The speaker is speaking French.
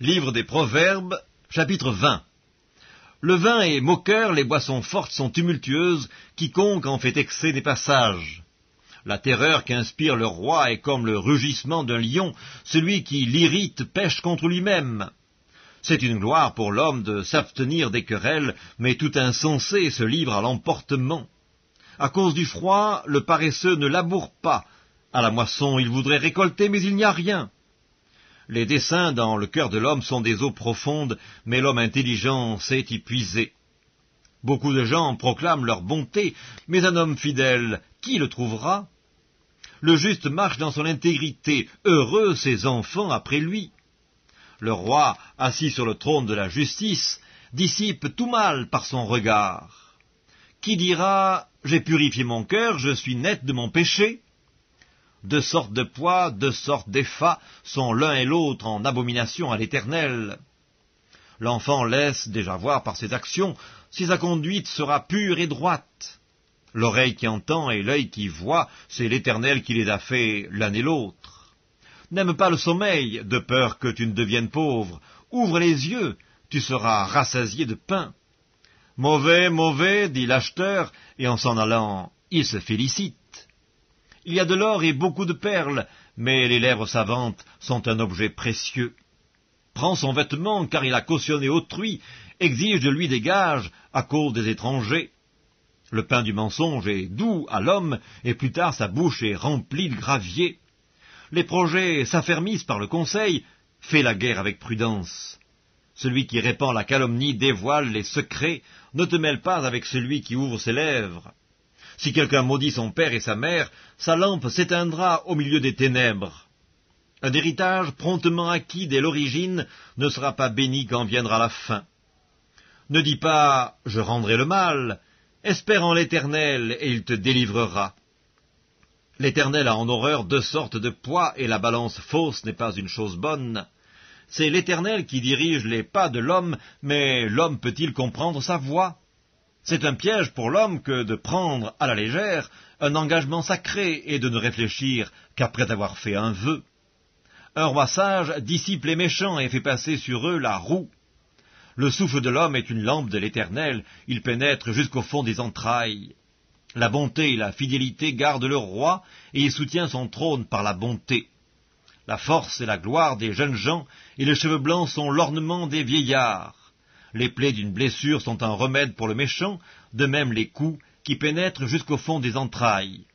Livre des Proverbes, chapitre 20. Le vin est moqueur, les boissons fortes sont tumultueuses, quiconque en fait excès n'est pas sage. La terreur qu'inspire le roi est comme le rugissement d'un lion, celui qui l'irrite pêche contre lui-même. C'est une gloire pour l'homme de s'abstenir des querelles, mais tout insensé se livre à l'emportement. À cause du froid, le paresseux ne laboure pas. À la moisson, il voudrait récolter, mais il n'y a rien. Les desseins dans le cœur de l'homme sont des eaux profondes, mais l'homme intelligent sait y puiser. Beaucoup de gens proclament leur bonté, mais un homme fidèle, qui le trouvera? Le juste marche dans son intégrité, heureux ses enfants après lui. Le roi, assis sur le trône de la justice, dissipe tout mal par son regard. Qui dira « J'ai purifié mon cœur, je suis net de mon péché » Deux sortes de poids, deux sortes d'effats sont l'un et l'autre en abomination à l'Éternel. L'enfant laisse déjà voir par ses actions si sa conduite sera pure et droite. L'oreille qui entend et l'œil qui voit, c'est l'Éternel qui les a faits l'un et l'autre. N'aime pas le sommeil, de peur que tu ne deviennes pauvre. Ouvre les yeux, tu seras rassasié de pain. Mauvais, mauvais, dit l'acheteur, et en s'en allant, il se félicite. Il y a de l'or et beaucoup de perles, mais les lèvres savantes sont un objet précieux. Prends son vêtement, car il a cautionné autrui, exige de lui des gages à cause des étrangers. Le pain du mensonge est doux à l'homme, et plus tard sa bouche est remplie de gravier. Les projets s'affermissent par le conseil, fais la guerre avec prudence. Celui qui répand la calomnie dévoile les secrets, ne te mêle pas avec celui qui ouvre ses lèvres. Si quelqu'un maudit son père et sa mère, sa lampe s'éteindra au milieu des ténèbres. Un héritage promptement acquis dès l'origine ne sera pas béni quand viendra la fin. Ne dis pas « je rendrai le mal », espère en l'Éternel et il te délivrera. L'Éternel a en horreur deux sortes de poids et la balance fausse n'est pas une chose bonne. C'est l'Éternel qui dirige les pas de l'homme, mais l'homme peut-il comprendre sa voie? C'est un piège pour l'homme que de prendre à la légère un engagement sacré et de ne réfléchir qu'après avoir fait un vœu. Un roi sage dissipe les méchants et fait passer sur eux la roue. Le souffle de l'homme est une lampe de l'Éternel, il pénètre jusqu'au fond des entrailles. La bonté et la fidélité gardent le roi, et il soutient son trône par la bonté. La force et la gloire des jeunes gens, et les cheveux blancs sont l'ornement des vieillards. Les plaies d'une blessure sont un remède pour le méchant, de même les coups qui pénètrent jusqu'au fond des entrailles.